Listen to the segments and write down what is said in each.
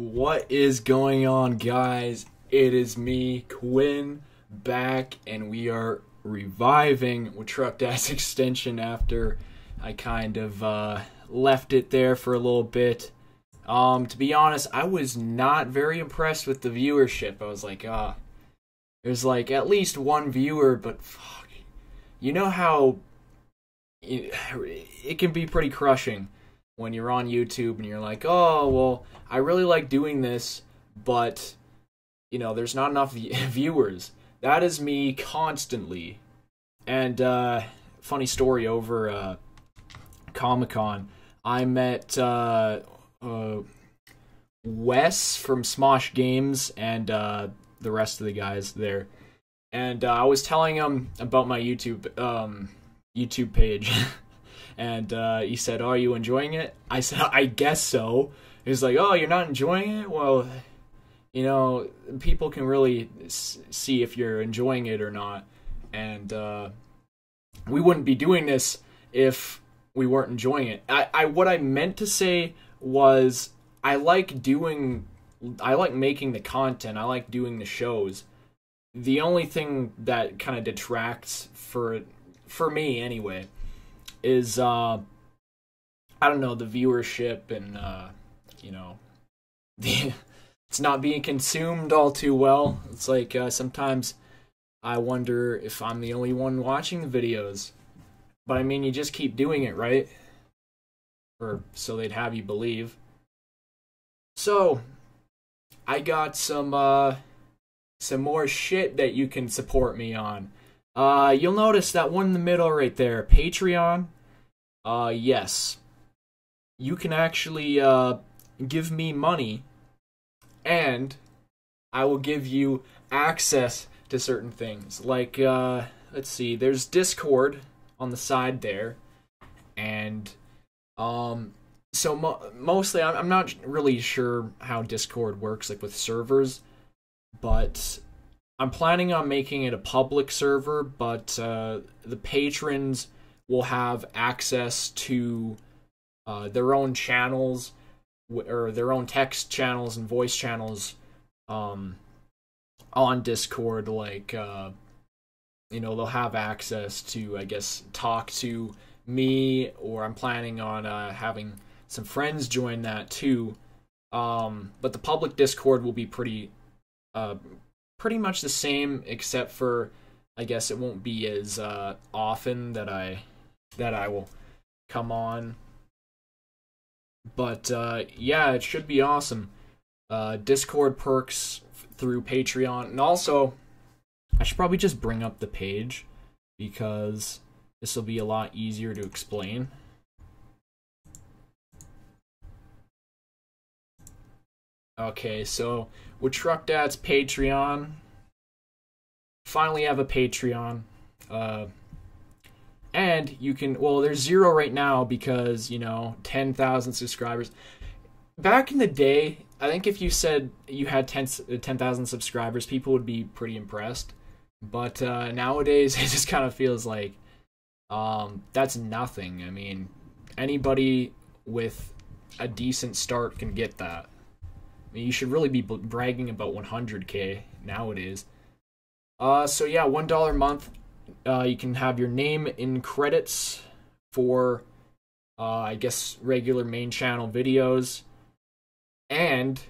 What is going on, guys? It is me, Quinn, back, and we are reviving WaTruqDats extension after I kind of left it there for a little bit. To be honest, I was not very impressed with the viewership. I was like, there's like at least one viewer, but fuck. You know how it can be pretty crushing when you're on YouTube and you're like, oh, well, I really like doing this, but, you know, there's not enough viewers. That is me constantly. And, funny story, over Comic-Con, I met Wes from Smosh Games and the rest of the guys there. And I was telling him about my YouTube page. And he said, "Oh, are you enjoying it?" I said, "I guess so." He was like, "Oh, you're not enjoying it? Well, you know, people can really see if you're enjoying it or not. And we wouldn't be doing this if we weren't enjoying it." What I meant to say was, I like making the content. I like doing the shows. The only thing that kind of detracts for me anyway is I don't know, the viewership and you know, it's not being consumed all too well. It's like sometimes I wonder if I'm the only one watching the videos. But I mean, you just keep doing it, right? Or so they'd have you believe. So I got some more shit that you can support me on. You'll notice that one in the middle right there, Patreon. Yes. You can actually, give me money, and I will give you access to certain things. Like, let's see, there's Discord on the side there, and, so mostly, I'm not really sure how Discord works, like, with servers, but I'm planning on making it a public server, but the patrons will have access to their own channels, or their own text channels and voice channels on Discord. Like, you know, they'll have access to, I guess, talk to me, or I'm planning on having some friends join that too. But the public Discord will be pretty much the same, except for, I guess, it won't be as often that I will come on. But yeah, it should be awesome. Discord perks through Patreon, and also I should probably just bring up the page, because this will be a lot easier to explain. Okay, so WaTruqDats Patreon. Finally have a Patreon. And you can, well, there's 0 right now because, you know, 10,000 subscribers. Back in the day, I think if you said you had 10,000 subscribers, people would be pretty impressed. But nowadays, it just kind of feels like that's nothing. I mean, anybody with a decent start can get that. I mean, you should really be bragging about 100K nowadays. So yeah, $1 a month. You can have your name in credits for, I guess, regular main channel videos. And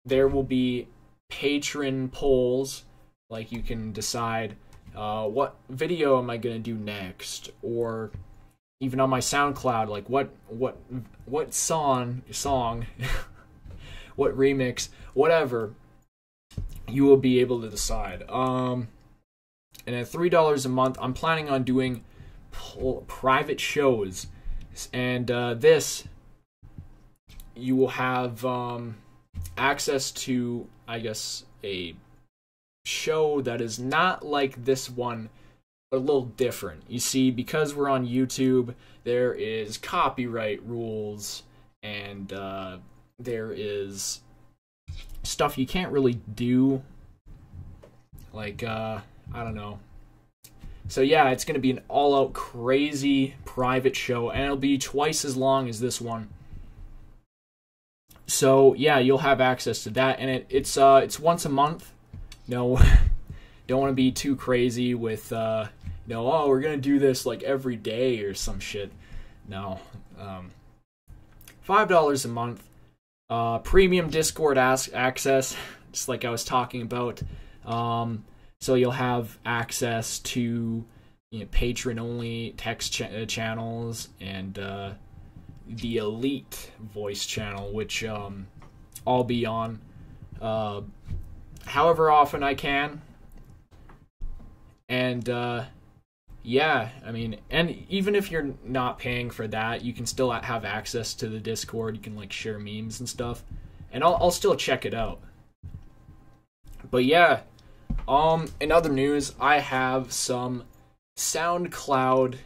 there will be patron polls. Like, you can decide, what video am I going to do next? Or even on my SoundCloud, like, what song, what remix, whatever, you will be able to decide. And at $3 a month, I'm planning on doing private shows. And this, you will have access to, I guess, a show that is not like this one, but a little different. You see, because we're on YouTube, there is copyright rules, and there is stuff you can't really do. Like, I don't know. So yeah, it's going to be an all-out crazy private show, and it'll be twice as long as this one. So yeah, you'll have access to that, and it's once a month. No, don't want to be too crazy with oh, we're gonna do this like every day or some shit. No, $5 a month, premium Discord access, just like I was talking about. So you'll have access to patron-only text channels and the elite voice channel, which I'll be on however often I can. And yeah, I mean, and even if you're not paying for that, you can still have access to the Discord. You can like share memes and stuff, and I'll still check it out. But yeah, in other news, I have some SoundCloud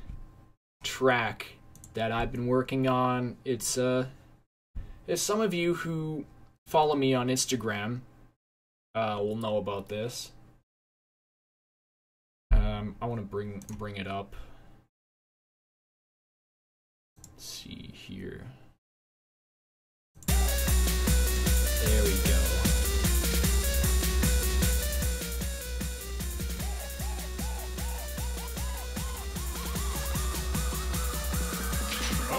track that I've been working on. It's as some of you who follow me on Instagram will know about this. I want to bring it up. Let's see here. There we go.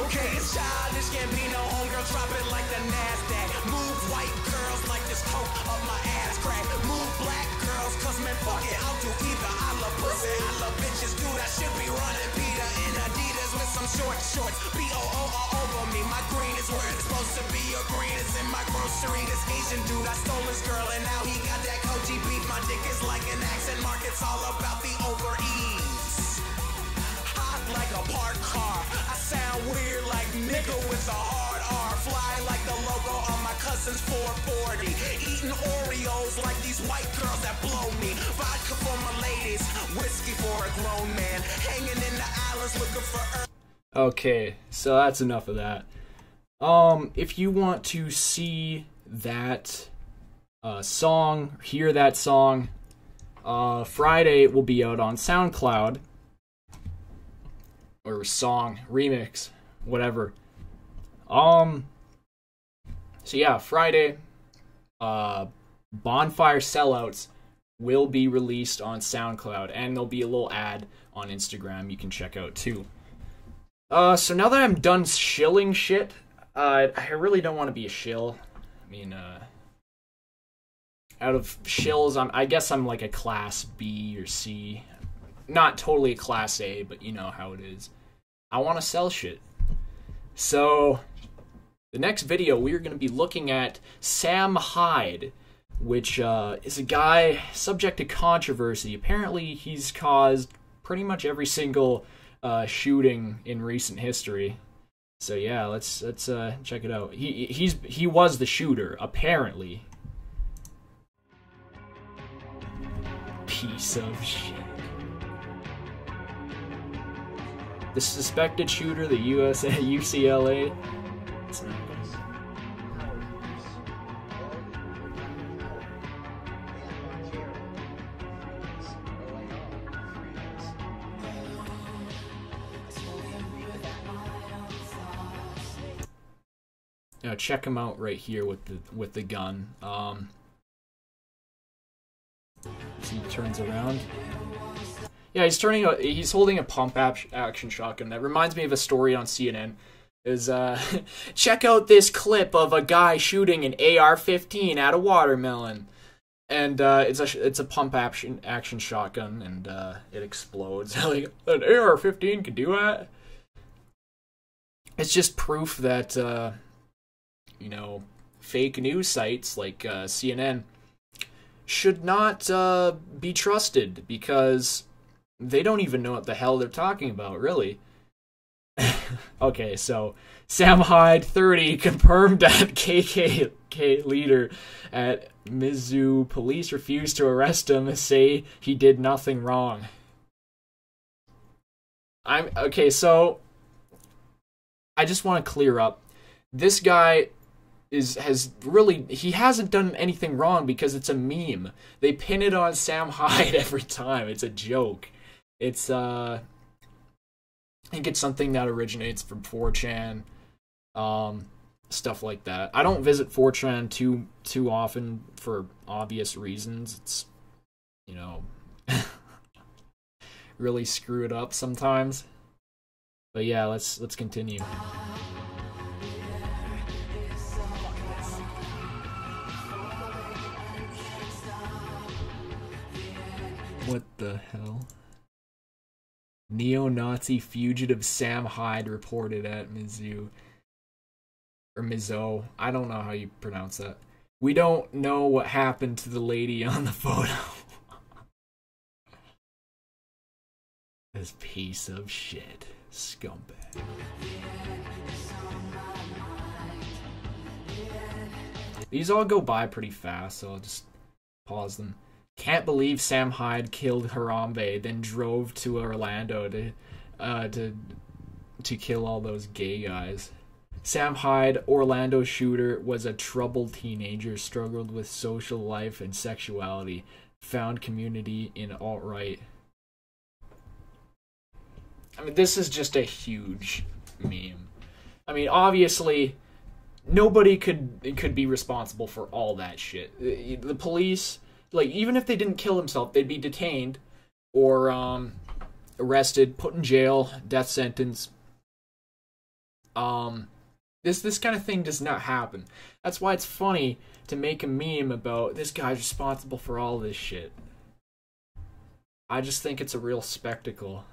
Okay, it's childish Gambino, homegirl, drop it like the NASDAQ. Move white girls like this coke up my ass crack. Move black girls, cause man, fuck it, I'll do either. I love pussy, I love bitches, dude, I should be running Peter in Adidas with some short shorts. B-O-O all over me, my green is where it's supposed to be. Your green is in my grocery. This Asian dude, I stole his girl and now he got that Koji beef. My dick is like an accent mark, it's all about the over ease. Hot like a parked car, I sound weird like nigga with a hard R. Fly like the logo on my cousin's 440. Eating Oreos like these white girls that blow me. Vodka for my ladies, whiskey for a grown man. Hanging in the islands looking for Okay, so that's enough of that. If you want to see that song, hear that song, Friday it will be out on SoundCloud. Or song, remix, whatever. So yeah, Friday, Bonfire Sellouts will be released on SoundCloud, and there'll be a little ad on Instagram you can check out too. So now that I'm done shilling shit, I really don't want to be a shill. I mean, out of shills, I guess I'm like a class B or C. Not totally a class A, but you know how it is. I want to sell shit. So, the next video, we're going to be looking at Sam Hyde, which is a guy subject to controversy. Apparently, he's caused pretty much every single shooting in recent history. So yeah, let's check it out. He was the shooter, apparently. Piece of shit. The suspected shooter, the UCLA. It's not good. Now check him out right here with the gun. He turns around. Yeah, he's holding a pump action shotgun. That reminds me of a story on CNN. Check out this clip of a guy shooting an AR-15 at a watermelon, and it's a pump action shotgun, and it explodes. Like, an AR-15 can do that. It's just proof that fake news sites like CNN should not be trusted, because they don't even know what the hell they're talking about, really. Okay, so Sam Hyde, 30, confirmed that KKK leader at Mizzou. Police refused to arrest him and say he did nothing wrong. Okay, so I just want to clear up. This guy he hasn't done anything wrong, because it's a meme. They pin it on Sam Hyde every time. It's a joke. It's I think it's something that originates from 4chan. stuff like that. I don't visit 4chan too often for obvious reasons. It's, you know, really screw it up sometimes. But yeah, let's continue. What the hell? Neo-Nazi fugitive Sam Hyde reported at Mizzou. Or Mizzo. I don't know how you pronounce that. We don't know what happened to the lady on the photo. This piece of shit. Scumbag. These all go by pretty fast, so I'll just pause them. Can't believe Sam Hyde killed Harambe, then drove to Orlando to kill all those gay guys. Sam Hyde, Orlando shooter, was a troubled teenager, struggled with social life and sexuality, found community in alt-right. I mean, this is just a huge meme. I mean, obviously, nobody could be responsible for all that shit. The police, like, even if they didn't kill himself, they'd be detained or arrested, put in jail, death sentence. This kind of thing does not happen. That's why it's funny to make a meme about this guy's responsible for all this shit. I just think it's a real spectacle.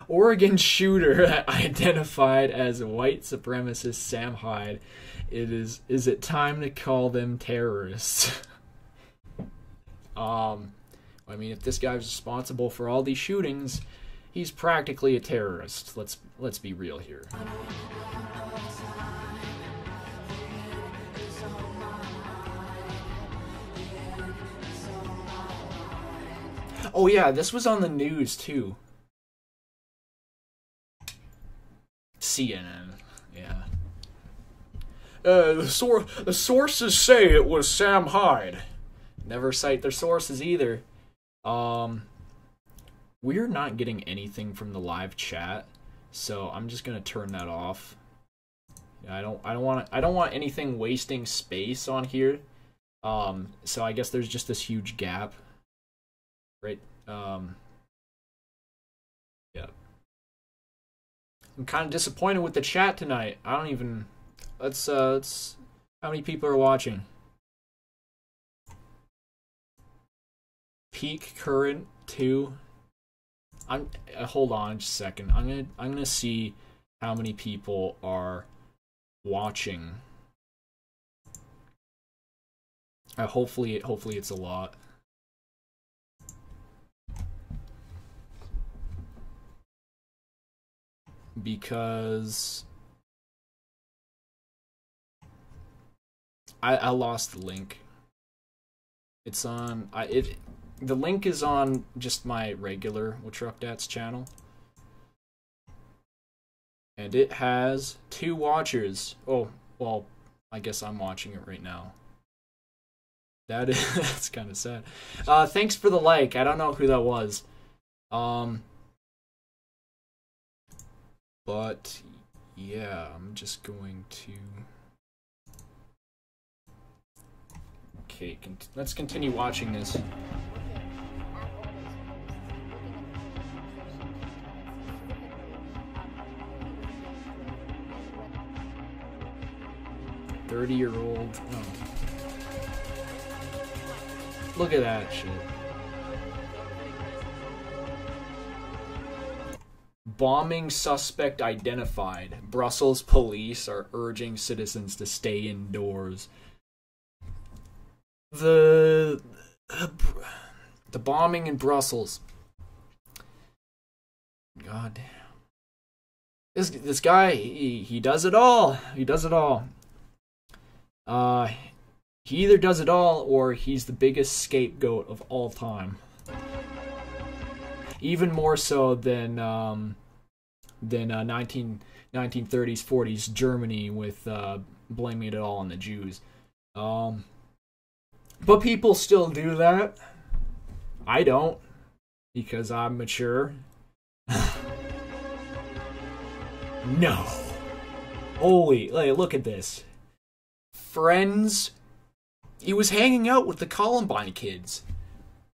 Oregon shooter identified as white supremacist Sam Hyde. Is it time to call them terrorists? I mean, if this guy's responsible for all these shootings, he's practically a terrorist. Let's be real here. Oh yeah, this was on the news too. CNN, yeah. The sources say it was Sam Hyde. Never cite their sources either. We're not getting anything from the live chat, so I'm just gonna turn that off. I don't want anything wasting space on here. So I guess there's just this huge gap. Right. Yeah. I'm kind of disappointed with the chat tonight. I don't even. Let's how many people are watching? Peak current 2. Hold on just a second. I'm gonna see how many people are watching. Hopefully it's a lot. Because I lost the link. It's on the link is on just my regular WaTruqDats channel. And it has 2 watchers. Oh, well, I guess I'm watching it right now. That's kind of sad. Thanks for the like. I don't know who that was. But yeah, I'm just going to. Okay, let's continue watching this. "30-year-old. Oh. Look at that shit. Bombing suspect identified. Brussels police are urging citizens to stay indoors." The bombing in Brussels. God damn. This guy, he does it all. He does it all. He either does it all or he's the biggest scapegoat of all time. Even more so than 1930s, 40s Germany with blaming it all on the Jews. But people still do that. I don't, because I'm mature. No. Holy, like, look at this. Friends, he was hanging out with the Columbine kids.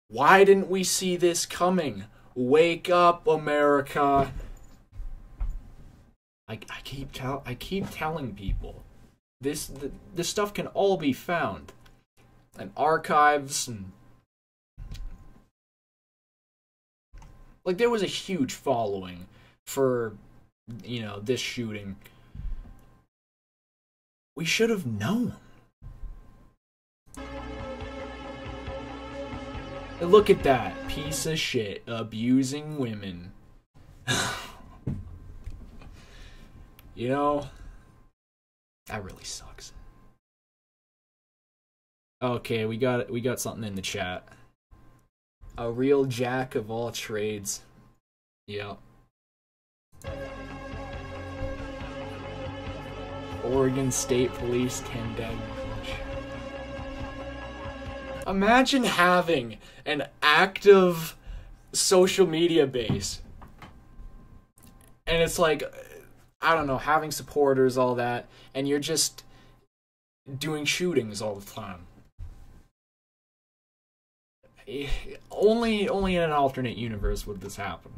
Why didn't we see this coming? Wake up, America. I keep telling people, this stuff can all be found in archives, and like, there was a huge following for, you know, this shooting. We should have known. Look at that piece of shit abusing women. You know, that really sucks. Okay, we got something in the chat. A real jack of all trades. Yep. Oregon State Police condemn push. Imagine having an active social media base. And it's like, I don't know, having supporters, all that, and you're just doing shootings all the time. Only in an alternate universe would this happen.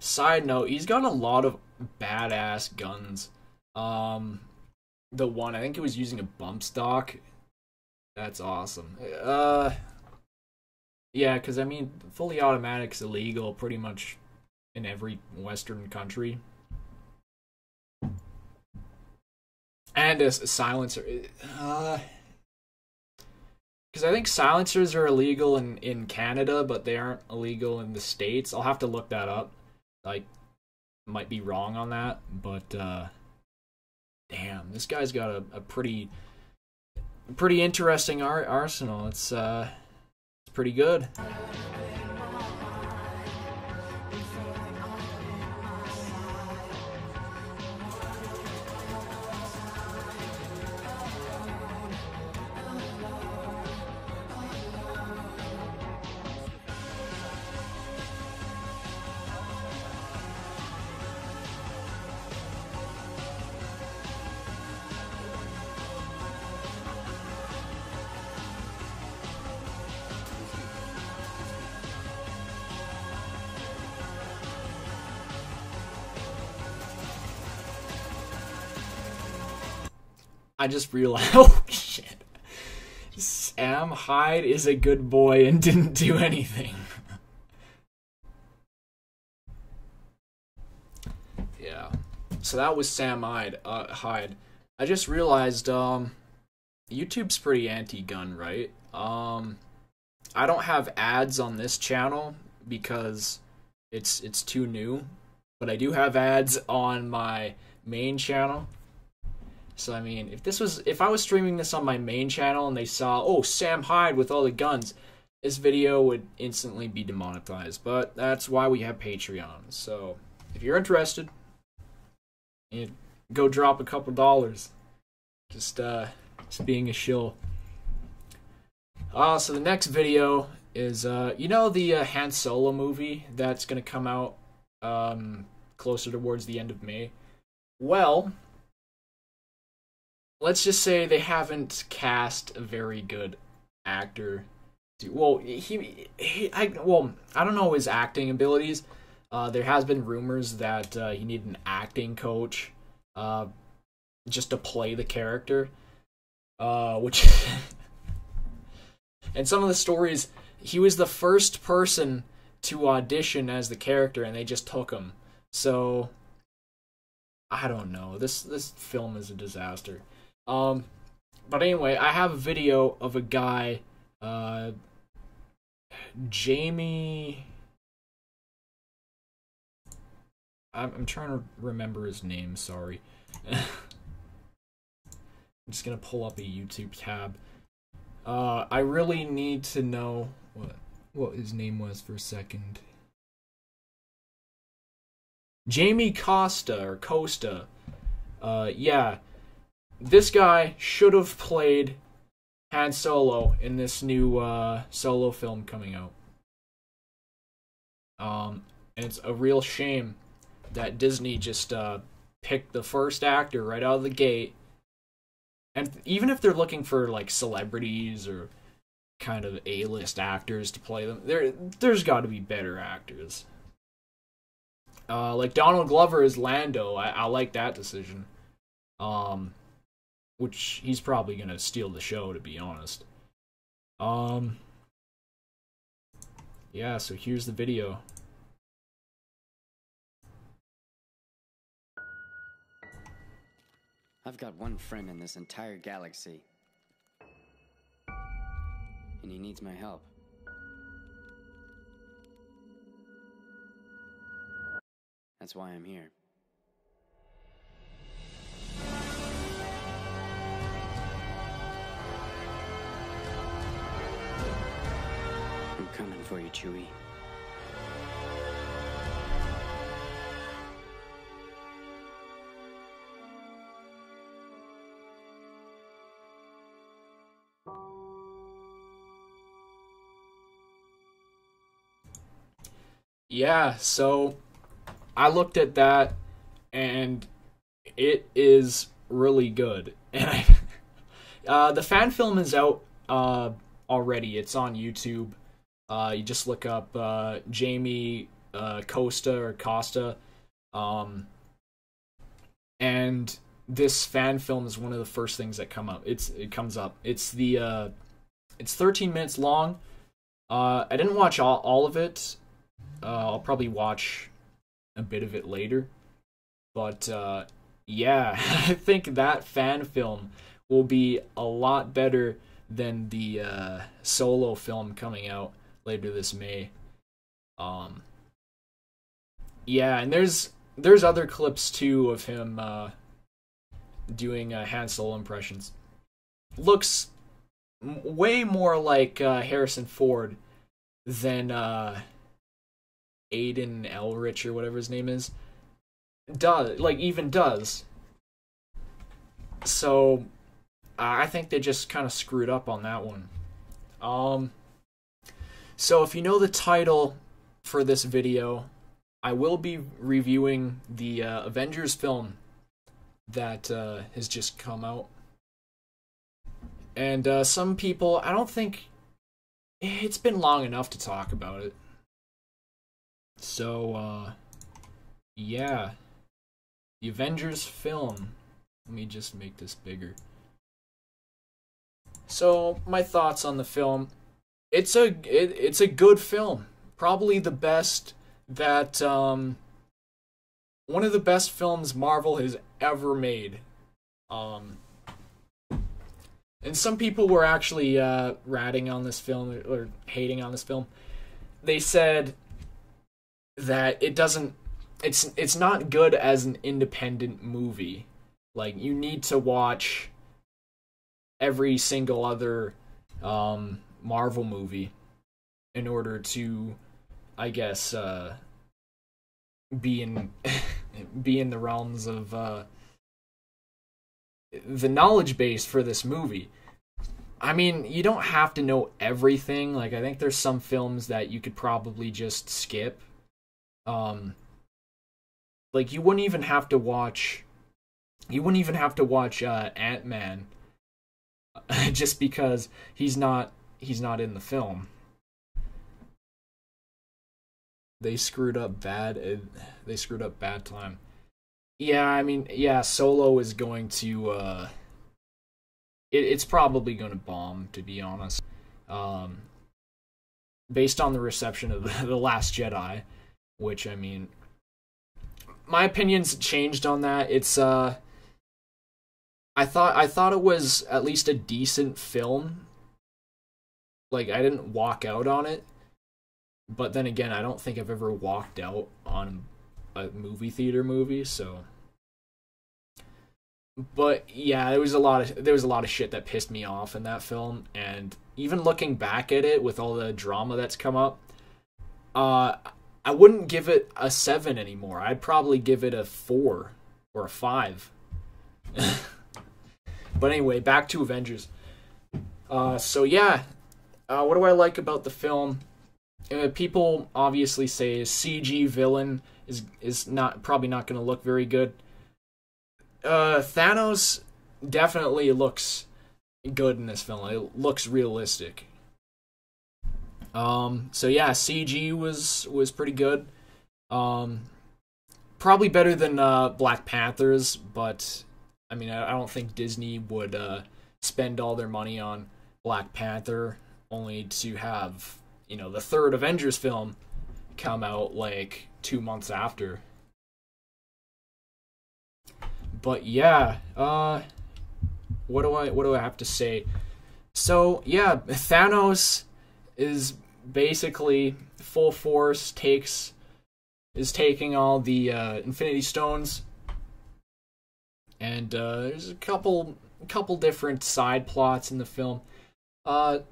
Side note, he's got a lot of badass guns. The one, I think he was using a bump stock. That's awesome. Yeah, because, I mean, fully automatic's illegal pretty much in every Western country. And a silencer. Because I think silencers are illegal in Canada, but they aren't illegal in the States. I'll have to look that up. Like, might be wrong on that, but, damn, this guy's got a pretty interesting arsenal. It's pretty good. I just realized, oh shit, Sam Hyde is a good boy and didn't do anything. Yeah, so that was Sam Hyde. I just realized, YouTube's pretty anti-gun, right? I don't have ads on this channel because it's too new, but I do have ads on my main channel. So, I mean, if I was streaming this on my main channel and they saw, oh, Sam Hyde with all the guns, this video would instantly be demonetized. But that's why we have Patreon. So, if you're interested, you go drop a couple dollars. Just being a shill. So the next video is, you know the Han Solo movie that's going to come out closer towards the end of May? Well, let's just say they haven't cast a very good actor. Well, I don't know his acting abilities. There has been rumors that he needed an acting coach just to play the character, which and some of the stories, he was the first person to audition as the character and they just took him. So I don't know. This film is a disaster. But anyway, I have a video of a guy, Jamie. I'm trying to remember his name. Sorry. I'm just gonna pull up a YouTube tab. I really need to know what his name was for a second. Jamie Costa. Yeah. This guy should have played Han Solo in this new Solo film coming out. And it's a real shame that Disney just picked the first actor right out of the gate. And even if they're looking for like celebrities or kind of A-list actors to play them, there's got to be better actors. Like Donald Glover as Lando, I like that decision. Which he's probably gonna steal the show, to be honest. Yeah, so here's the video. I've got one friend in this entire galaxy, and he needs my help. That's why I'm here. I'm coming for you, Chewie. Yeah, so I looked at that and it is really good. And the fan film is out already. It's on YouTube. You just look up Jamie Costa. And this fan film is one of the first things that it comes up. It's 13 minutes long. I didn't watch all of it. I'll probably watch a bit of it later. But yeah, I think that fan film will be a lot better than the Solo film coming out later this May. Yeah, and there's other clips too of him doing Han Solo impressions. Looks way more like Harrison Ford than Aiden Elrich or whatever his name is. Does. So I think they just kind of screwed up on that one. So if you know the title for this video, I will be reviewing the Avengers film that has just come out. And some people, I don't think it's been long enough to talk about it. So, yeah. The Avengers film. Let me just make this bigger. So, my thoughts on the film. It's a good film. Probably the best that, one of the best films Marvel has ever made. And some people were actually ratting on this film, or hating on this film. They said that it's not good as an independent movie. Like, you need to watch every single other Marvel movie in order to, I guess, be in the realms of the knowledge base for this movie. I mean, you don't have to know everything. Like, I think there's some films that you could probably just skip. Like, you wouldn't even have to watch Ant-Man just because he's not in the film. They screwed up bad time. Yeah, I mean, yeah, Solo is going to it's probably going to bomb, to be honest. Based on the reception of The Last Jedi, which, I mean, my opinion's changed on that. It's I thought it was at least a decent film. Like, I didn't walk out on it. But then again, I don't think I've ever walked out on a movie theater movie, so But yeah, there was a lot of shit that pissed me off in that film, and even looking back at it with all the drama that's come up, I wouldn't give it a 7 anymore. I'd probably give it a 4 or a 5. But anyway, back to Avengers. So yeah, what do I like about the film? People obviously say a CG villain is probably not going to look very good. Thanos definitely looks good in this film. It looks realistic. So yeah, CG was pretty good. Probably better than Black Panther's, but I mean, I don't think Disney would spend all their money on Black Panther only to have, the third Avengers film come out like 2 months after. But yeah, what do I have to say? So yeah, Thanos is basically full force is taking all the Infinity Stones, and there's a couple different side plots in the film.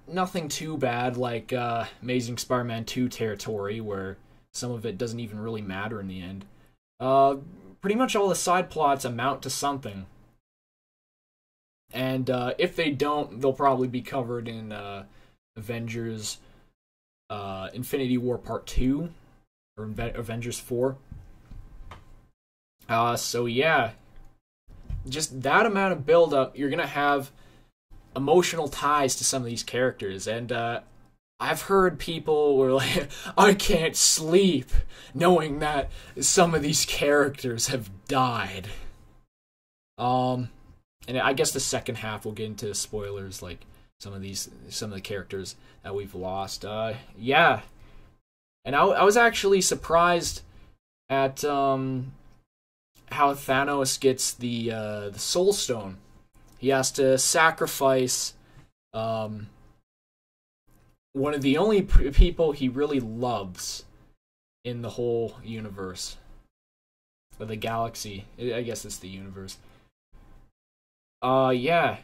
Nothing too bad, like Amazing Spider-Man 2 territory, where some of it doesn't even really matter in the end. Pretty much all the side plots amount to something. And if they don't, they'll probably be covered in Avengers Infinity War Part 2, or Avengers 4. So yeah, just that amount of build-up, you're going to have emotional ties to some of these characters. And I've heard people were like, I can't sleep knowing that some of these characters have died. And I guess the second half we'll get into spoilers, like some of the characters that we've lost. Yeah. And I was actually surprised at how Thanos gets the Soul Stone. He has to sacrifice one of the only people he really loves in the whole universe. Or the galaxy. I guess it's the universe. Yeah.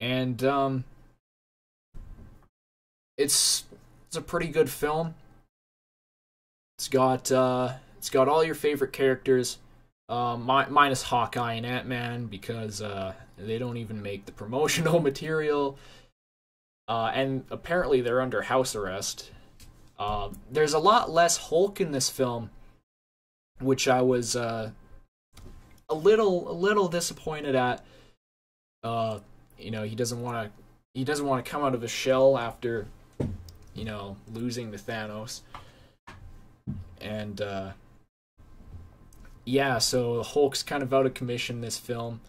And, it's a pretty good film. It's got all your favorite characters, minus Hawkeye and Ant-Man, because, they don't even make the promotional material. And apparently they're under house arrest. There's a lot less Hulk in this film, which I was a little disappointed at. He doesn't want to come out of his shell after losing to Thanos. And yeah, so Hulk's kind of out of commission in this film.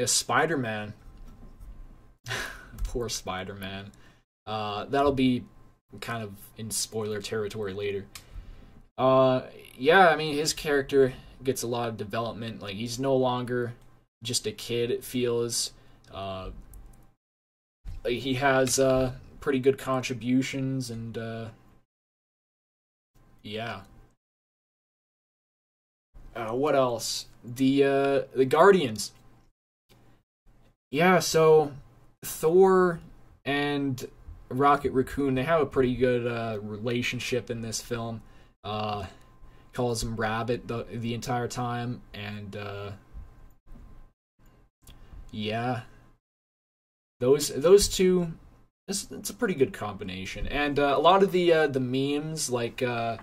Spider-Man. Poor Spider-Man. That'll be kind of in spoiler territory later. Yeah, I mean, his character gets a lot of development. Like, he's no longer just a kid, it feels. He has pretty good contributions, and yeah. What else? The Guardians. Yeah, so Thor and Rocket Raccoon, they have a pretty good relationship in this film. Calls him Rabbit the entire time, and yeah, those two, it's a pretty good combination. And a lot of the memes, like I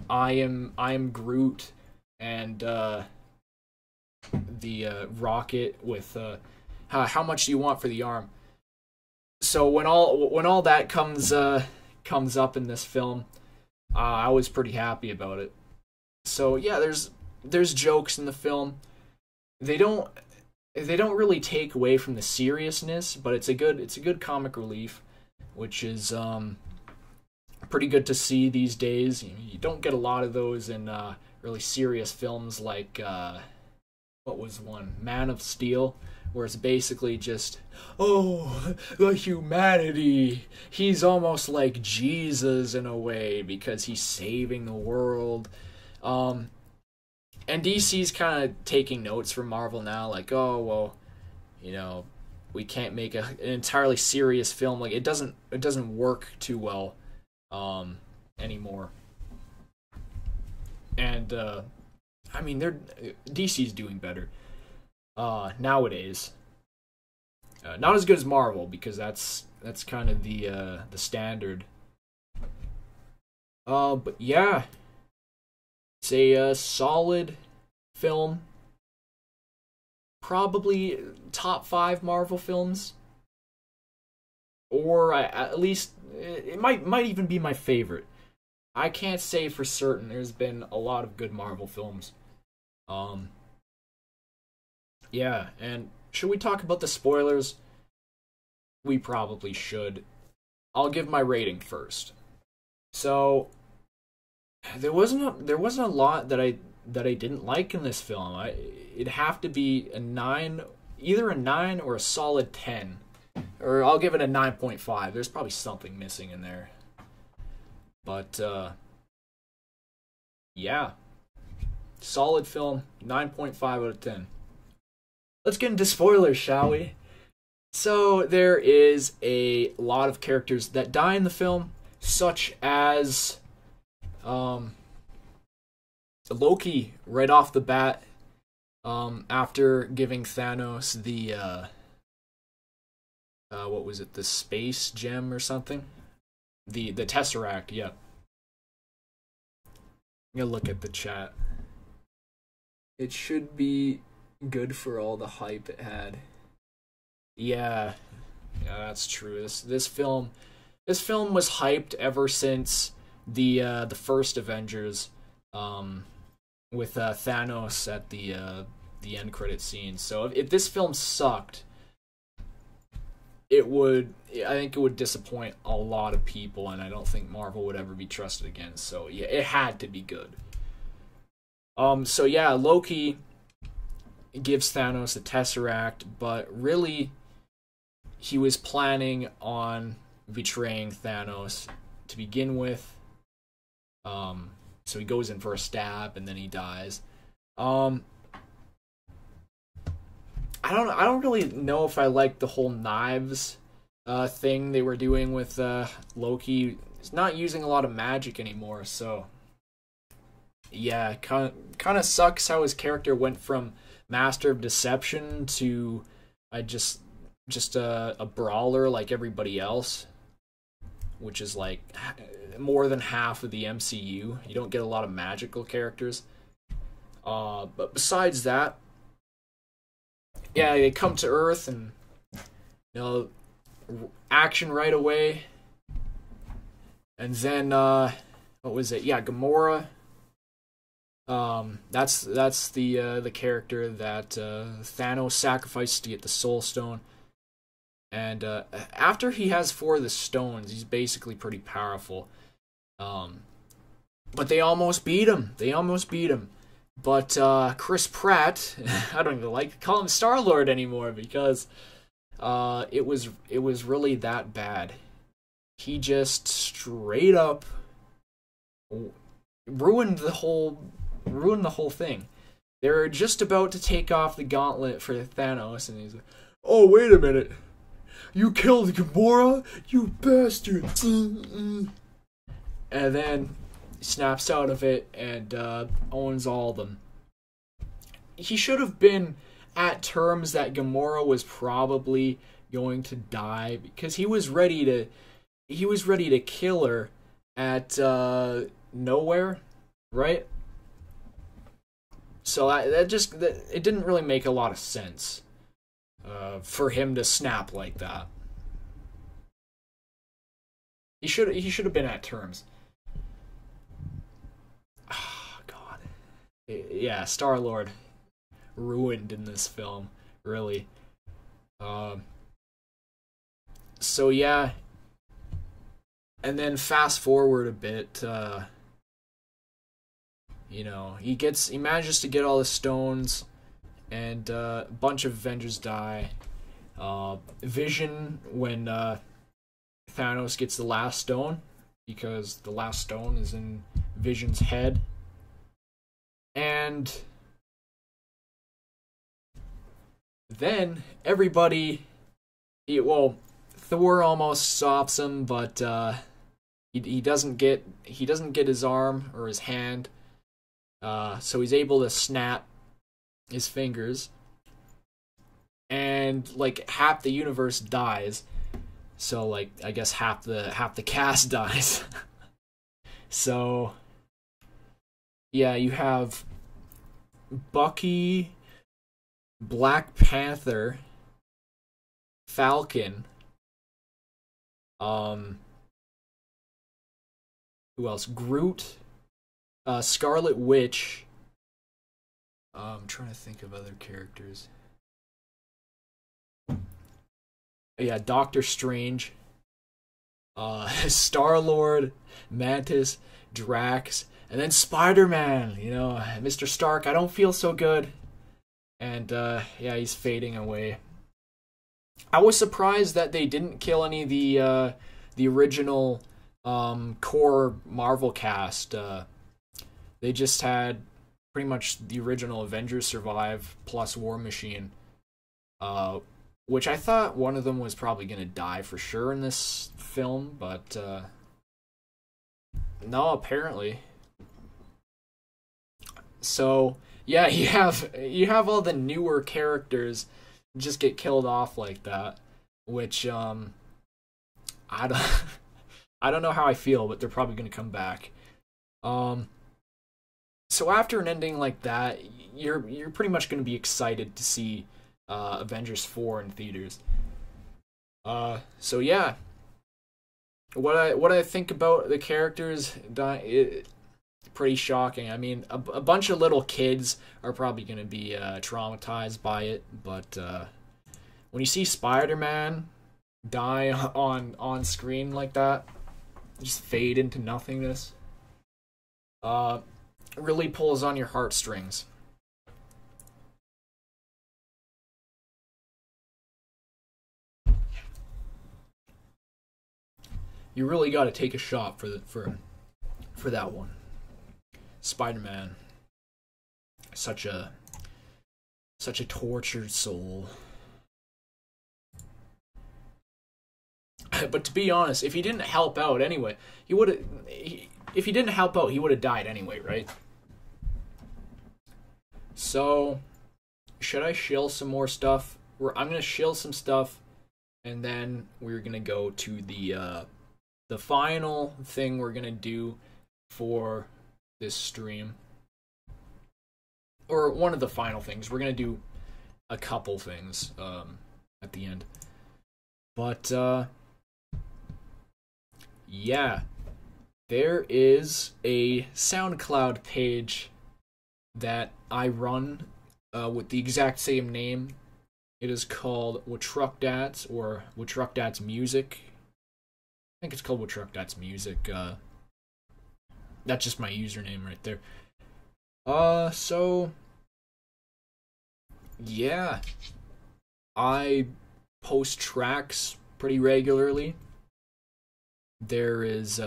am Groot, and the Rocket with how much do you want for the arm? So when all that comes up in this film, I was pretty happy about it. So yeah, there's jokes in the film. They don't really take away from the seriousness, but it's a good comic relief, which is pretty good to see these days. You don't get a lot of those in really serious films like what was one? Man of Steel, where it's basically just, oh, the humanity. He's almost like Jesus in a way because he's saving the world. And DC's kind of taking notes from Marvel now, like, oh well, we can't make an entirely serious film. Like it doesn't work too well anymore. And I mean, DC's doing better nowadays. Not as good as Marvel, because that's kind of the standard. But yeah, it's a solid film. Probably top 5 Marvel films, or at least it might even be my favorite. I can't say for certain. There's been a lot of good Marvel films. Yeah, and should we talk about the spoilers? We probably should. I'll give my rating first. So there wasn't a lot that I didn't like in this film. It'd have to be a 9, either a 9 or a solid 10. Or I'll give it a 9.5. There's probably something missing in there. But yeah. Solid film, 9.5 out of 10. Let's get into spoilers, shall we? So there is a lot of characters that die in the film, such as Loki right off the bat, after giving Thanos the what was it, the space gem or something? The Tesseract, yeah. I'm gonna look at the chat. It should be good for all the hype it had. Yeah, that's true. This film was hyped ever since the first Avengers, with Thanos at the end credit scene. So if this film sucked, I think it would disappoint a lot of people, and I don't think Marvel would ever be trusted again. So yeah, it had to be good. So yeah, Loki gives Thanos the Tesseract, but really he was planning on betraying Thanos to begin with. So he goes in for a stab and then he dies. I don't really know if I like the whole knives thing they were doing with Loki. He's not using a lot of magic anymore, so yeah, kind of sucks how his character went from Master of Deception to just a brawler like everybody else, which is like more than half of the MCU. You don't get a lot of magical characters. But besides that, yeah, they come to Earth and action right away. And then what was it? Yeah, Gamora. That's the character that Thanos sacrificed to get the Soul Stone. And after he has 4 of the stones, he's basically pretty powerful. But they almost beat him. But Chris Pratt, I don't even like to call him Star-Lord anymore, because it was really that bad. He just straight up ruined the whole thing. They're just about to take off the gauntlet for Thanos, and he's like, "Oh, wait a minute. You killed Gamora? You bastard." And then he snaps out of it and owns all of them. He should have been at terms that Gamora was probably going to die, because he was ready to kill her at nowhere, right? So it didn't really make a lot of sense for him to snap like that. He should have been at terms. Oh, God. Yeah, Star-Lord ruined in this film, really. So yeah, and then fast forward a bit. He manages to get all the stones, and a bunch of Avengers die. Vision, when Thanos gets the last stone, because the last stone is in Vision's head. And then everybody, Thor almost stops him, but he doesn't get his arm or his hand, so he's able to snap his fingers, and like half the universe dies. So like I guess half the cast dies. So yeah, you have Bucky, Black Panther, Falcon, who else? Groot, Scarlet Witch. I'm trying to think of other characters. Yeah, Doctor Strange, Star-Lord, Mantis, Drax, and then Spider-Man. You know, Mr. Stark. I don't feel so good. And yeah, he's fading away. I was surprised that they didn't kill any of the original core Marvel cast. They just had pretty much the original Avengers survive plus War Machine, which I thought one of them was probably going to die for sure in this film, but no, apparently. So yeah, you have all the newer characters just get killed off like that, which I don't know how I feel, but they're probably going to come back. So after an ending like that, you're pretty much going to be excited to see Avengers 4 in theaters. So yeah, what I think about the characters, pretty shocking. I mean, a bunch of little kids are probably going to be traumatized by it, but when you see Spider-Man die on screen like that, just fade into nothingness, it really pulls on your heartstrings. You really got to take a shot for that one. Spider-Man, such a tortured soul. But to be honest, if he didn't help out anyway, he would have. If he didn't help out, he would have died anyway, right? So, should I shill some more stuff? I'm gonna shill some stuff, and then we're gonna go to the final thing we're gonna do for this stream, or one of the final things. We're gonna do a couple things at the end, but yeah, there is a SoundCloud page that I run with the exact same name. It is called WaTruqDats, or WaTruqDats Music. I think it's called WaTruqDats Music. That's just my username right there. So yeah, I post tracks pretty regularly. There is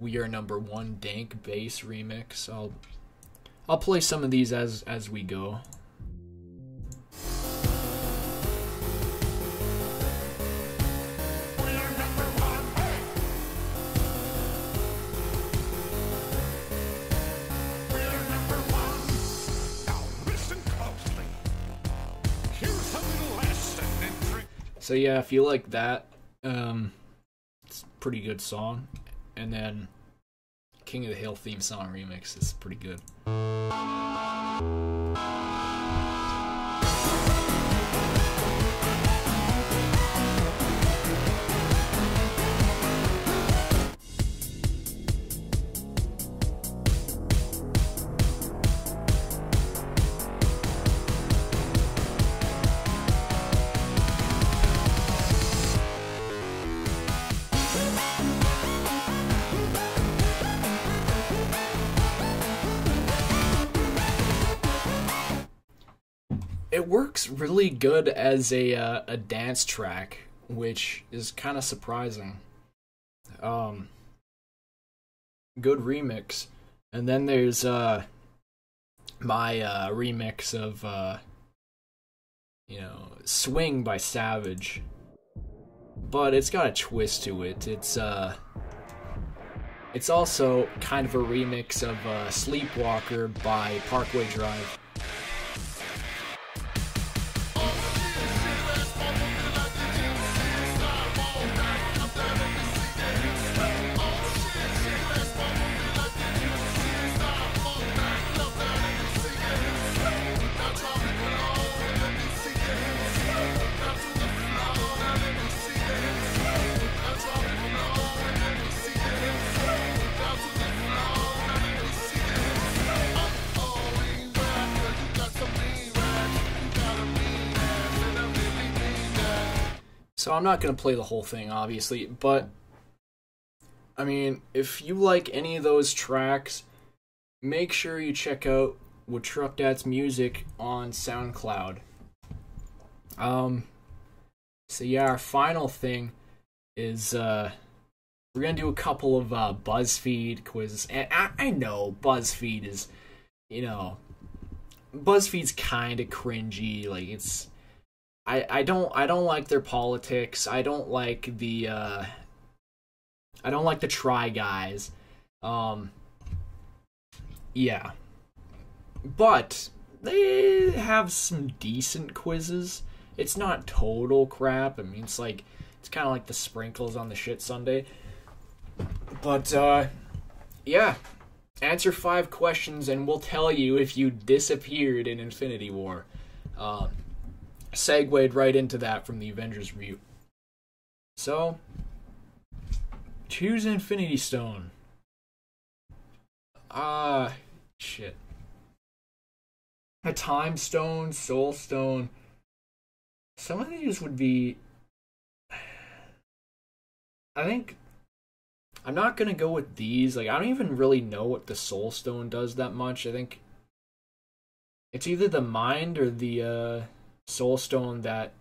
We Are Number One Dank Bass remix. I'll play some of these as we go. So yeah, if you like that, it's a pretty good song. And then King of the Hill theme song remix is pretty good. It works really good as a dance track, which is kind of surprising. Good remix. And then there's my remix of Swing by Savage. But it's got a twist to it. It's also kind of a remix of Sleepwalker by Parkway Drive. So I'm not going to play the whole thing, obviously, but, I mean, if you like any of those tracks, make sure you check out WaTruqDats music on SoundCloud. So yeah, our final thing is, we're going to do a couple of BuzzFeed quizzes, and I know BuzzFeed is, BuzzFeed's kind of cringy, like, it's... I don't like their politics. I don't like the Try Guys. Yeah. But they have some decent quizzes. It's not total crap. I mean, it's kind of like the sprinkles on the shit sundae. But yeah. Answer 5 questions and we'll tell you if you disappeared in Infinity War. Segued right into that from the Avengers review. So, choose Infinity Stone. Shit. A Time Stone, Soul Stone. Some of these would be... I think... I'm not gonna go with these. Like, I don't even really know what the Soul Stone does that much. I think... It's either the mind or the, Soul Stone that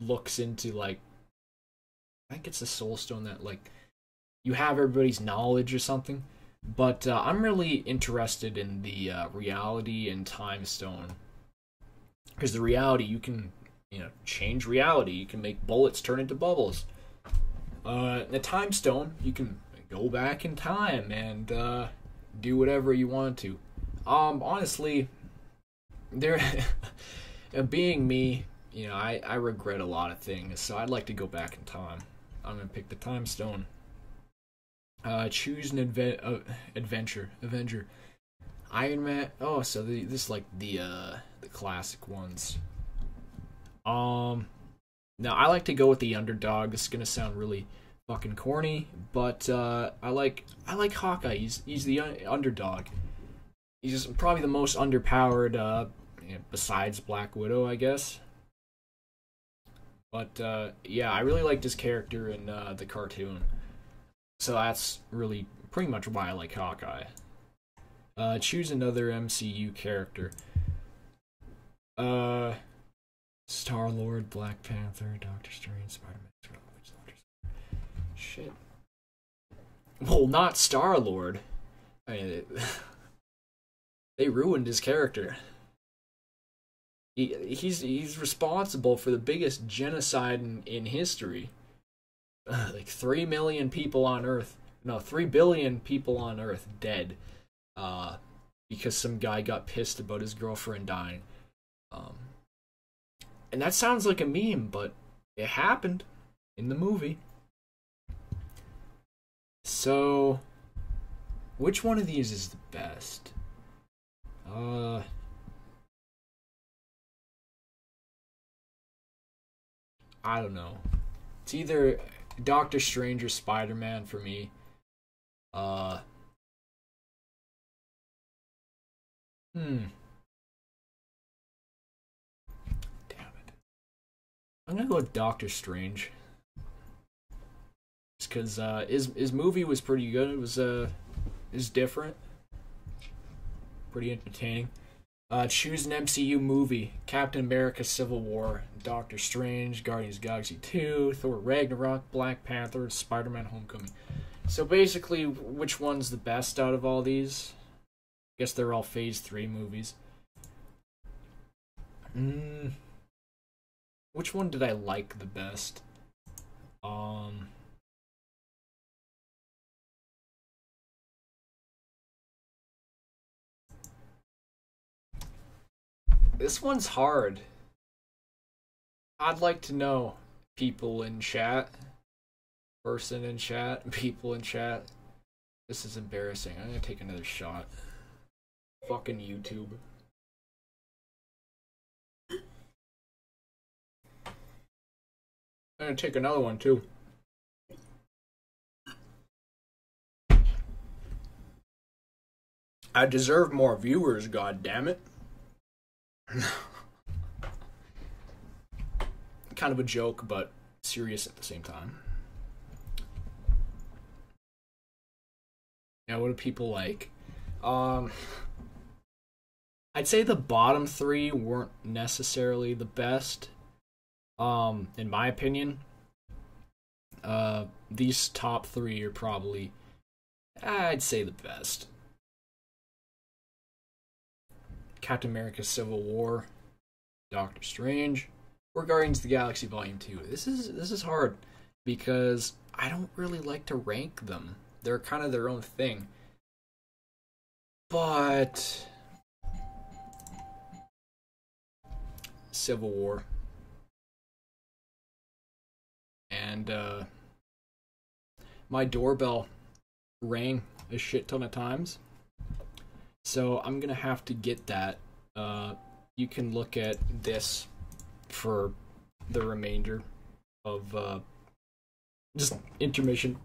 looks into, like... I think it's the Soul Stone that, like... You have everybody's knowledge or something. But, I'm really interested in the, Reality and Time Stone. Because the Reality, you can, change reality. You can make bullets turn into bubbles. The Time Stone, you can go back in time and, do whatever you want to. Honestly... There, being me, I regret a lot of things, so I'd like to go back in time. I'm gonna pick the Time Stone. Choose an Avenger. Iron Man. Oh, so this like the classic ones. Now I like to go with the underdog. This is gonna sound really fucking corny, but I like Hawkeye. He's the underdog. He's probably the most underpowered. Besides Black Widow, I guess. But, yeah, I really liked his character in the cartoon. So that's really pretty much why I like Hawkeye. Choose another MCU character. Star-Lord, Black Panther, Doctor Strange, Spider-Man, shit. Well, not Star-Lord. I mean, they ruined his character. He's responsible for the biggest genocide in history. Like 3 million people on Earth. No, 3 billion people on Earth dead. Because some guy got pissed about his girlfriend dying. And that sounds like a meme, but it happened in the movie. So, which one of these is the best? I don't know. It's either Doctor Strange or Spider-Man for me. Damn it. I'm gonna go with Doctor Strange. Just because his movie was pretty good. It was different. Pretty entertaining. Choose an MCU movie. Captain America Civil War, Doctor Strange, Guardians of the Galaxy 2, Thor Ragnarok, Black Panther, Spider-Man Homecoming. So basically, which one's the best out of all these? I guess they're all Phase 3 movies. Which one did I like the best? This one's hard. I'd like to know, people in chat. Person in chat. People in chat. This is embarrassing. I'm gonna take another shot. Fucking YouTube. I'm gonna take another one too. I deserve more viewers, god damn it. Kind of a joke, but serious at the same time. Now, what do people like? I'd say the bottom three weren't necessarily the best. In my opinion. These top three are probably, I'd say, the best. Captain America Civil War, Doctor Strange, or Guardians of the Galaxy Volume 2. This is hard because I don't really like to rank them. They're kind of their own thing. But Civil War and my doorbell rang a shit ton of times. So I'm gonna have to get that. You can look at this for the remainder of just intermission.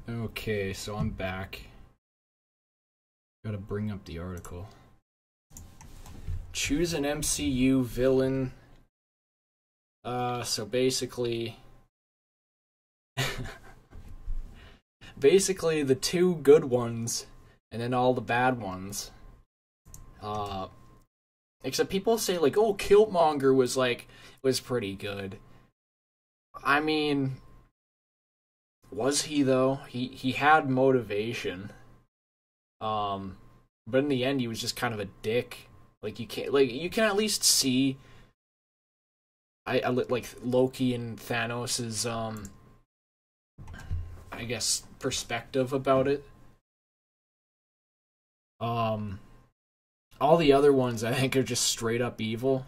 Okay, so I'm back. Gotta bring up the article. Choose an MCU villain. So basically... basically the two good ones, and then all the bad ones. Except people say, like, oh, Killmonger was pretty good. I mean... Was he though? He had motivation. But in the end he was just kind of a dick. Like you can at least see I like Loki and Thanos's I guess perspective about it. All the other ones I think are just straight up evil.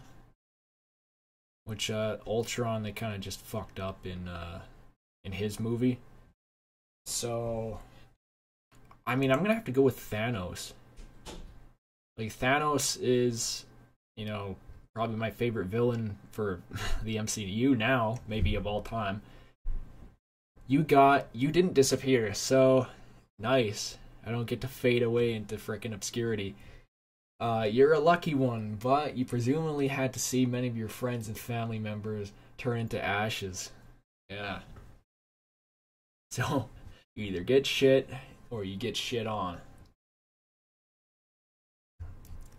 Which Ultron they kind of just fucked up in his movie. So, I mean, I'm gonna have to go with Thanos. Like, Thanos is, you know, probably my favorite villain for the MCU now, maybe of all time. You didn't disappear, so nice. I don't get to fade away into frickin' obscurity. You're a lucky one, but you presumably had to see many of your friends and family members turn into ashes. Yeah. So, you either get shit, or you get shit on.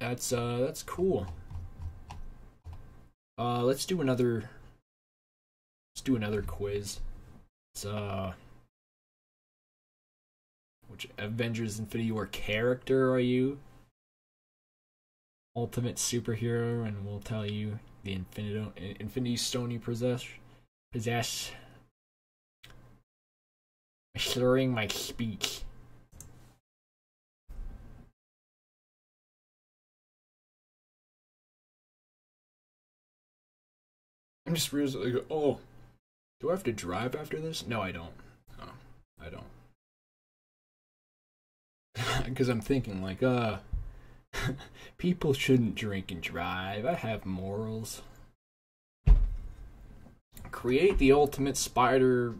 That's cool. Let's do another quiz. It's, which Avengers Infinity War character are you? Ultimate superhero, and we'll tell you the Infinity Stone you possess. Slurring my speech. I'm just realizing, like, oh, do I have to drive after this? No, I don't. Oh, I don't. Because I'm thinking, like, People shouldn't drink and drive. I have morals. Create the ultimate superhero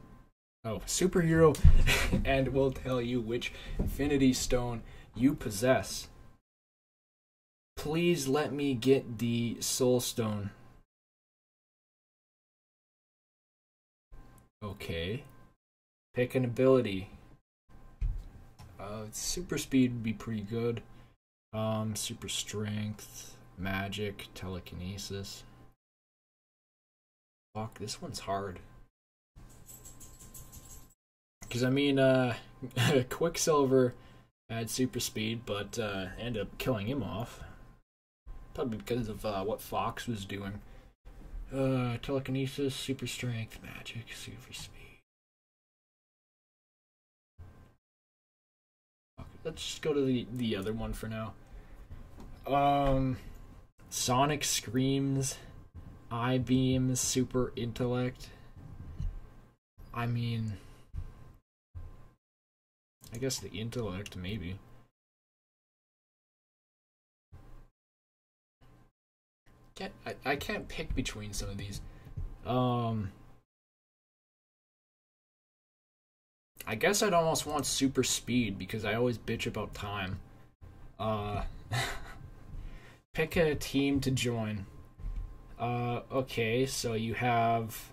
and we'll tell you which Infinity Stone you possess. Please let me get the Soul Stone. Okay. Pick an ability. Super speed would be pretty good. Super strength, magic, telekinesis. Fuck, this one's hard. Because, I mean, Quicksilver had super speed, but ended up killing him off. Probably because of what Fox was doing. Telekinesis, super strength, magic, super speed. Let's just go to the other one for now. Sonic Screams, I-Beam, Super Intellect. I mean, I guess the intellect, maybe. I can't pick between some of these. I guess I'd almost want super speed because I always bitch about time. Pick a team to join. Okay, so you have,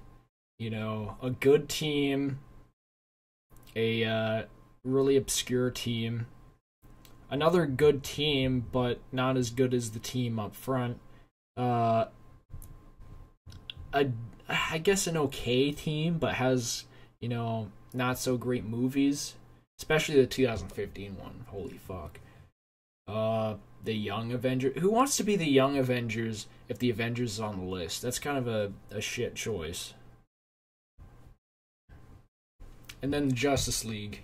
a good team, a really obscure team, another good team, but not as good as the team up front. I guess an okay team, but has, not so great movies, especially the 2015 one. Holy fuck. The Young Avengers. Who wants to be the Young Avengers if the Avengers is on the list? That's kind of a shit choice. And then the Justice League.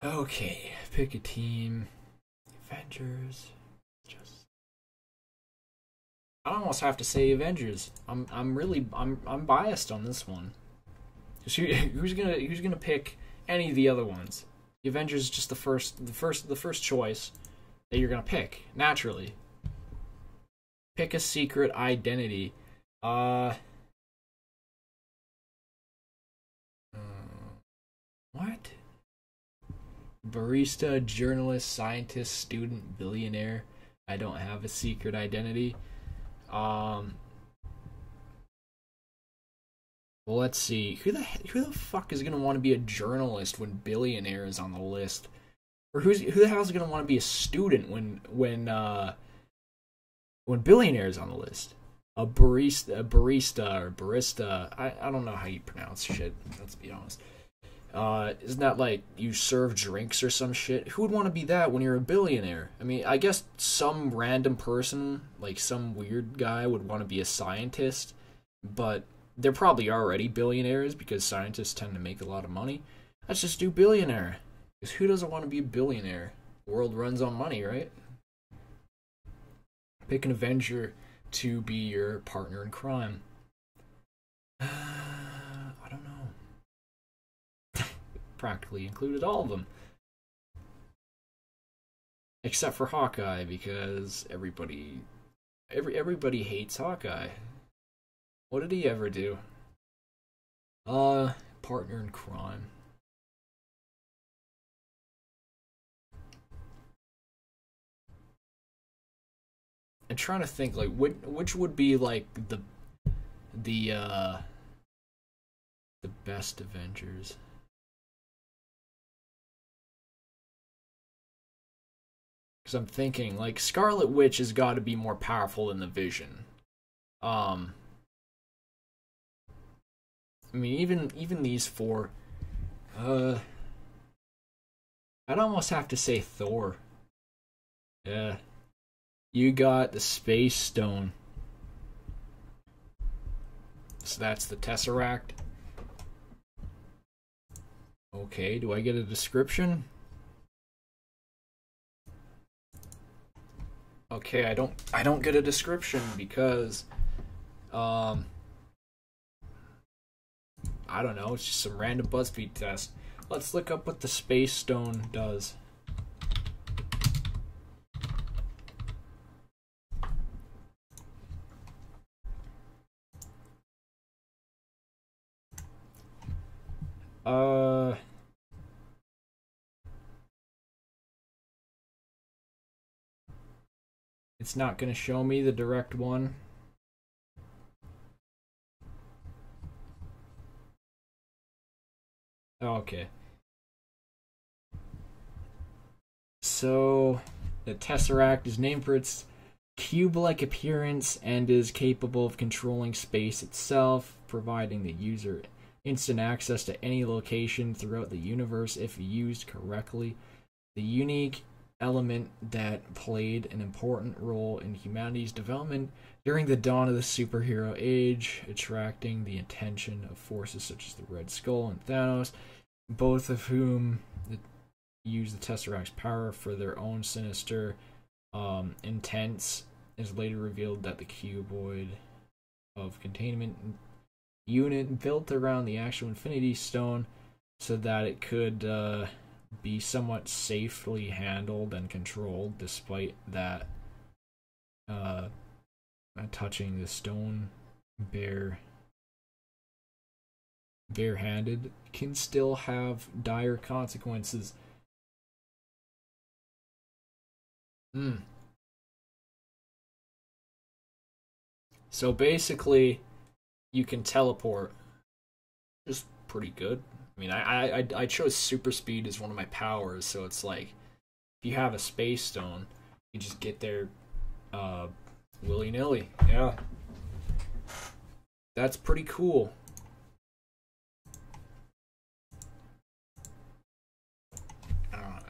Okay, pick a team. Avengers. I almost have to say Avengers. I'm biased on this one. Who's gonna pick any of the other ones? The Avengers is just the first choice that you're gonna pick naturally. Pick a secret identity. What? Barista, journalist, scientist, student, billionaire. I don't have a secret identity. Well, let's see. Who the fuck is gonna want to be a journalist when billionaire is on the list? Or who the hell is gonna want to be a student when billionaire is on the list? A barista or barista. I don't know how you pronounce shit. Let's be honest. Isn't that like you serve drinks or some shit? Who would want to be that when you're a billionaire? I mean, I guess some random person, like some weird guy, would want to be a scientist, but they're probably already billionaires because scientists tend to make a lot of money. Let's just do billionaire. Because who doesn't want to be a billionaire? The world runs on money, right? Pick an Avenger to be your partner in crime. I don't know. Practically included all of them. Except for Hawkeye, because everybody hates Hawkeye. What did he ever do? Partner in crime. I'm trying to think, like, which would be, like, the best Avengers. Because I'm thinking, like, Scarlet Witch has got to be more powerful than the Vision. I mean, even these four. I'd almost have to say Thor. Yeah. You got the Space Stone. So that's the Tesseract. Okay, do I get a description? Okay, I don't get a description because I don't know, it's just some random BuzzFeed test. Let's look up what the Space Stone does. It's not going to show me the direct one. Okay. So, the Tesseract is named for its cube-like appearance and is capable of controlling space itself, providing the user instant access to any location throughout the universe if used correctly. The unique element that played an important role in humanity's development during the dawn of the superhero age, attracting the attention of forces such as the Red Skull and Thanos, both of whom use the Tesseract's power for their own sinister intents. Is later revealed that the cuboid of containment unit built around the actual Infinity Stone so that it could be somewhat safely handled and controlled, despite that touching the stone barehanded can still have dire consequences. So basically, you can teleport. Just pretty good. I mean, I chose super speed as one of my powers, so it's like, if you have a space stone, you just get there willy-nilly. Yeah. That's pretty cool.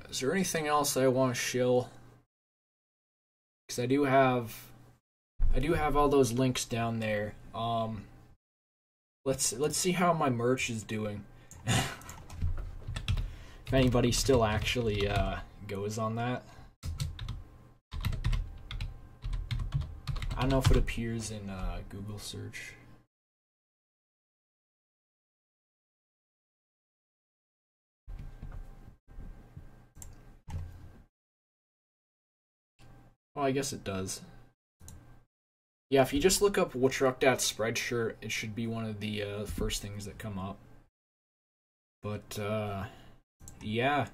Is there anything else I want to shill? Because I do have all those links down there. Let's see how my merch is doing. If anybody still actually goes on that. I don't know if it appears in Google search. Well, I guess it does. Yeah, if you just look up WaTruqDats Spreadshirt, it should be one of the first things that come up. But, yeah.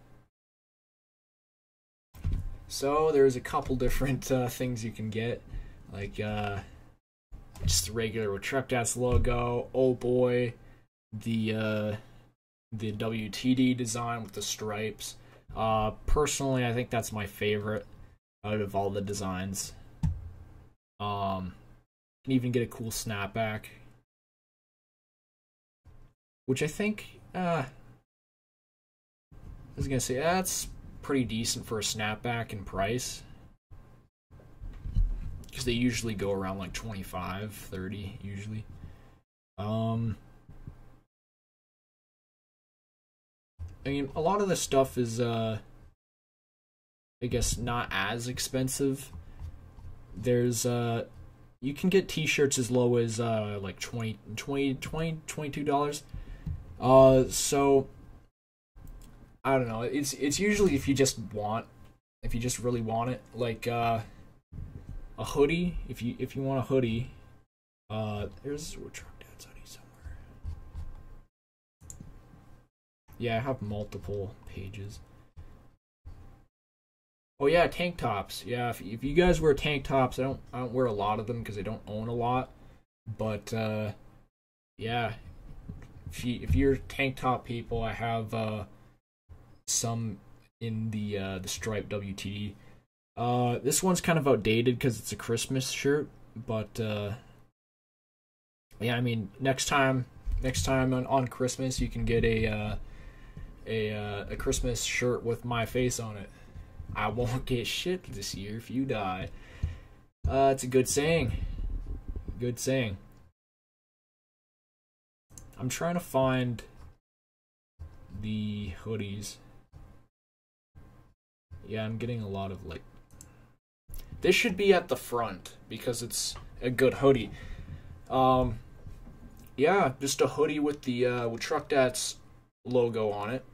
So, there's a couple different things you can get. Like, just the regular WaTruqDats logo. Oh boy. The WTD design with the stripes. Personally, I think that's my favorite out of all the designs. Can even get a cool snapback, which I think I was gonna say that's pretty decent for a snapback in price, because they usually go around like 25, 30 usually. I mean, a lot of the stuff is I guess not as expensive. There's you can get t-shirts as low as like $22. So I don't know. It's usually if you just really want it, like a hoodie. If you want a hoodie, there's WaTruqDats hoodie somewhere. Yeah, I have multiple pages. Oh yeah, tank tops. Yeah, if you guys wear tank tops, I don't wear a lot of them because I don't own a lot. But yeah, if you're tank top people, I have some in the striped WTD. This one's kind of outdated because it's a Christmas shirt, but yeah, I mean next time on Christmas you can get a Christmas shirt with my face on it. I won't get shit this year if you die. It's a good saying. Good saying. I'm trying to find the hoodies. Yeah, I'm getting a lot of like... This should be at the front because it's a good hoodie. Yeah, just a hoodie with the WaTruqDats logo on it.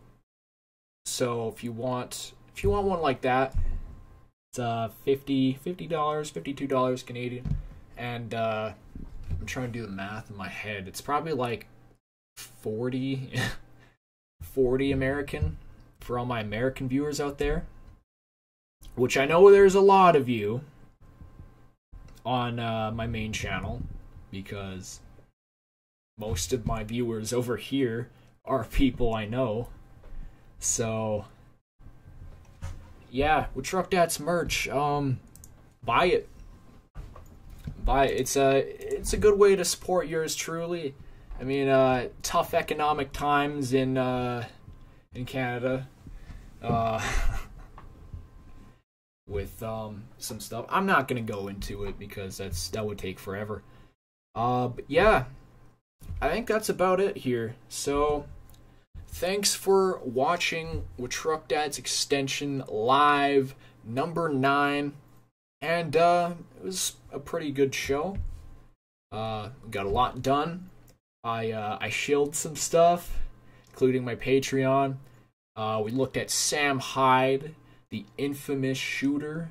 So if you want one like that, it's $50, $52 Canadian, and I'm trying to do the math in my head. It's probably like 40 American for all my American viewers out there, which I know there's a lot of you. on my main channel, because most of my viewers over here are people I know. So yeah, WaTruqDats merch. Buy it. Buy it. It's a good way to support yours truly. I mean, tough economic times in Canada. With some stuff. I'm not gonna go into it because that would take forever. But yeah, I think that's about it here. So thanks for watching WaTruqDats Extension Live number 9. And it was a pretty good show. Got a lot done. I shilled some stuff, including my Patreon. We looked at Sam Hyde, the infamous shooter.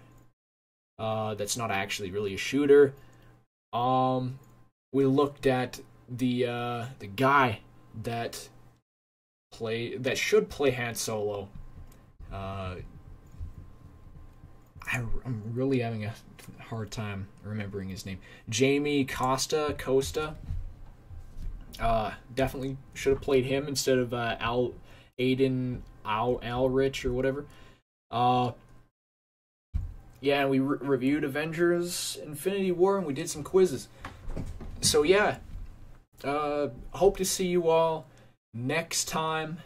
That's not actually really a shooter. We looked at the guy that should play Han Solo. I'm really having a hard time remembering his name. Jamie Costa. Definitely should have played him instead of Aiden Alrich or whatever. Yeah, and we reviewed Avengers Infinity War, and we did some quizzes. So yeah, hope to see you all next time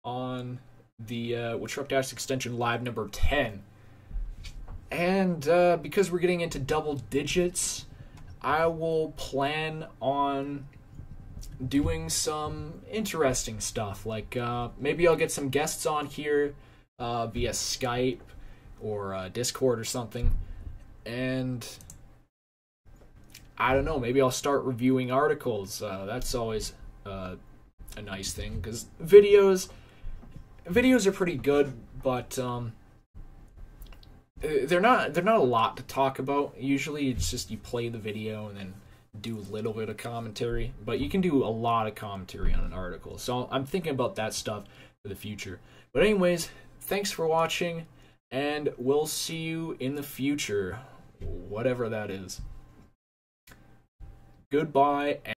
on the WaTruqDats Extension Live number 10. And because we're getting into double digits, I will plan on doing some interesting stuff. Like maybe I'll get some guests on here via Skype or Discord or something. And I don't know, maybe I'll start reviewing articles. That's always a nice thing, because videos are pretty good, but they're not a lot to talk about. Usually it's just you play the video and then do a little bit of commentary, but you can do a lot of commentary on an article. So I'm thinking about that stuff for the future. But anyways, thanks for watching, and we'll see you in the future, whatever that is. Goodbye.